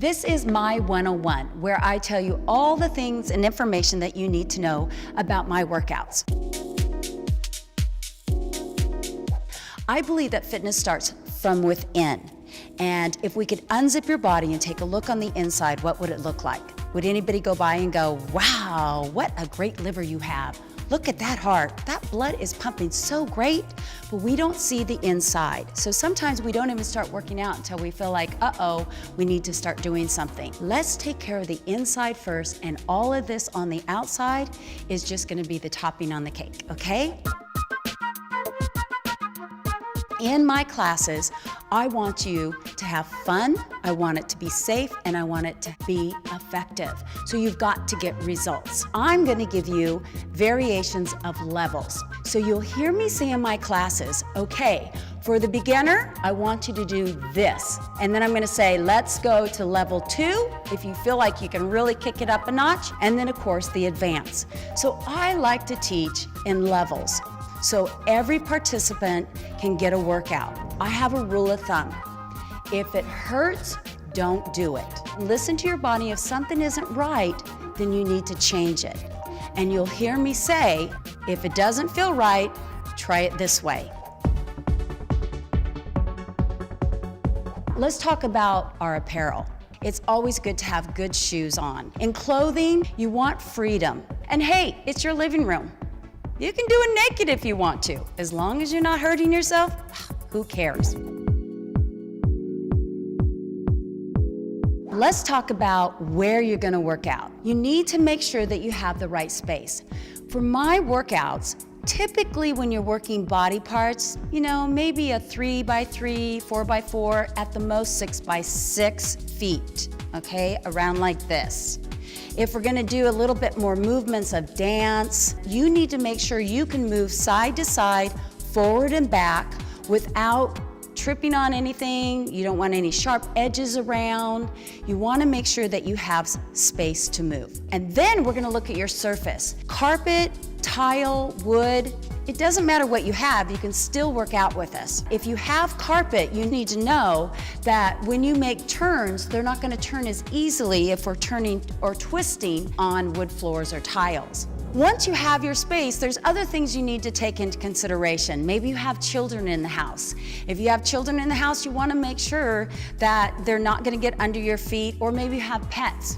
This is my 101, where I tell you all the things and information that you need to know about my workouts. I believe that fitness starts from within. And if we could unzip your body and take a look on the inside, what would it look like? Would anybody go by and go, wow, what a great liver you have. Look at that heart. That blood is pumping so great, but we don't see the inside. So sometimes we don't even start working out until we feel like, uh-oh, we need to start doing something. Let's take care of the inside first, and all of this on the outside is just gonna be the topping on the cake, okay? In my classes, I want you to have fun, I want it to be safe, and I want it to be effective. So you've got to get results. I'm gonna give you variations of levels. So you'll hear me say in my classes, okay, for the beginner, I want you to do this. And then I'm gonna say, let's go to level 2, if you feel like you can really kick it up a notch, and then of course the advance. So I like to teach in levels, so every participant can get a workout. I have a rule of thumb. If it hurts, don't do it. Listen to your body. If something isn't right, then you need to change it. And you'll hear me say, if it doesn't feel right, try it this way. Let's talk about our apparel. It's always good to have good shoes on. In clothing, you want freedom. And hey, it's your living room. You can do it naked if you want to. As long as you're not hurting yourself, who cares? Let's talk about where you're gonna work out. You need to make sure that you have the right space. For my workouts, typically when you're working body parts, you know, maybe a 3x3, 4x4, at the most 6x6 feet, okay? Around like this. If we're gonna do a little bit more movements of dance, you need to make sure you can move side to side, forward and back, without tripping on anything. You don't want any sharp edges around. You wanna make sure that you have space to move. And then we're gonna look at your surface. Carpet, tile, wood, it doesn't matter what you have, you can still work out with us. If you have carpet, you need to know that when you make turns, they're not gonna turn as easily if we're turning or twisting on wood floors or tiles. Once you have your space, there's other things you need to take into consideration. Maybe you have children in the house. If you have children in the house, you wanna make sure that they're not gonna get under your feet, or maybe you have pets.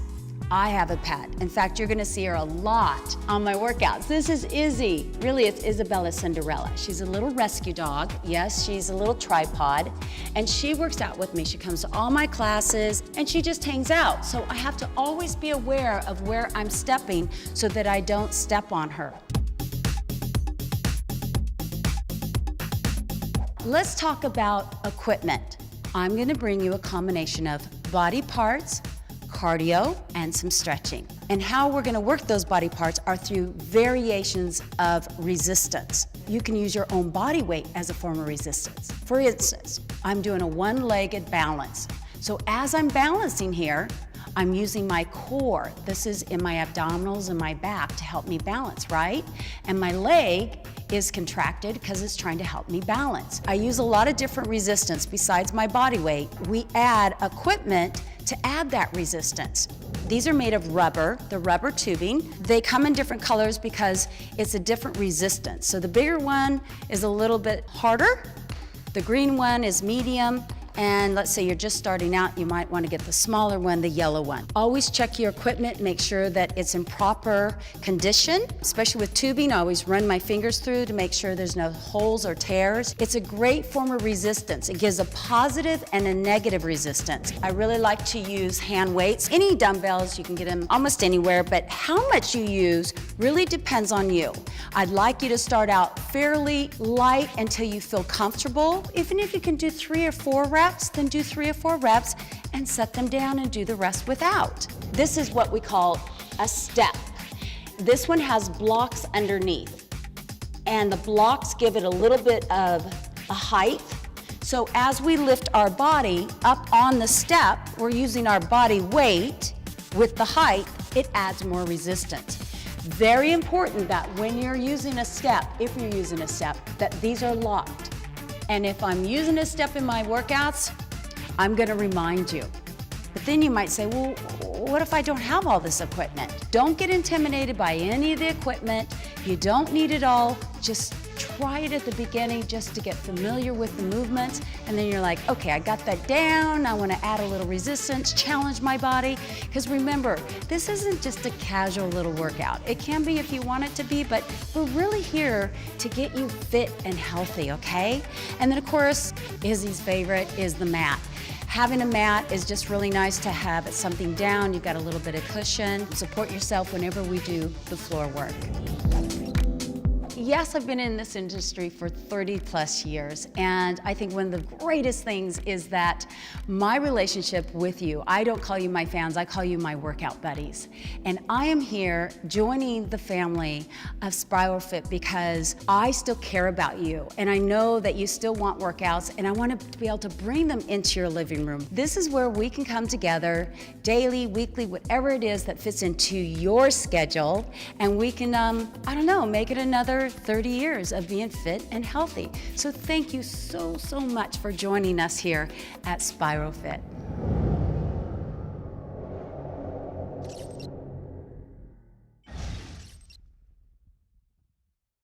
I have a pet. In fact, you're gonna see her a lot on my workouts. This is Izzy. Really, it's Isabella Cinderella. She's a little rescue dog. Yes, she's a little tripod. And she works out with me. She comes to all my classes, and she just hangs out. So I have to always be aware of where I'm stepping so that I don't step on her. Let's talk about equipment. I'm gonna bring you a combination of body parts, cardio, and some stretching. And how we're gonna work those body parts are through variations of resistance. You can use your own body weight as a form of resistance. For instance, I'm doing a one-legged balance. So as I'm balancing here, I'm using my core. This is in my abdominals and my back to help me balance, right? And my leg is contracted because it's trying to help me balance. I use a lot of different resistance besides my body weight. We add equipment to add that resistance. These are made of rubber, the rubber tubing. They come in different colors because it's a different resistance. So the bigger one is a little bit harder, the green one is medium, and let's say you're just starting out, you might want to get the smaller one, the yellow one. Always check your equipment, make sure that it's in proper condition. Especially with tubing, I always run my fingers through to make sure there's no holes or tears. It's a great form of resistance. It gives a positive and a negative resistance. I really like to use hand weights. Any dumbbells, you can get them almost anywhere, but how much you use really depends on you. I'd like you to start out fairly light until you feel comfortable. Even if you can do 3 or 4 reps, then do 3 or 4 reps and set them down and do the rest without. This is what we call a step. This one has blocks underneath, and the blocks give it a little bit of a height. So as we lift our body up on the step, we're using our body weight with the height, it adds more resistance. Very important that when you're using a step, if you're using a step, that these are locked. And if I'm using a step in my workouts, I'm gonna remind you. But then you might say, well, what if I don't have all this equipment? Don't get intimidated by any of the equipment. You don't need it all. Just try it at the beginning just to get familiar with the movements, and then you're like, okay, I got that down, I want to add a little resistance, challenge my body. Because remember, this isn't just a casual little workout. It can be if you want it to be, but we're really here to get you fit and healthy, okay? And then of course, Izzy's favorite is the mat. Having a mat is just really nice to have. It's something down, you've got a little bit of cushion. Support yourself whenever we do the floor work. Yes, I've been in this industry for 30 plus years, and I think one of the greatest things is that my relationship with you, I don't call you my fans, I call you my workout buddies. And I am here joining the family of SpiroFIT because I still care about you, and I know that you still want workouts, and I want to be able to bring them into your living room. This is where we can come together daily, weekly, whatever it is that fits into your schedule, and we can, I don't know, make it another 30 years of being fit and healthy. So thank you so much for joining us here at SpiroFIT.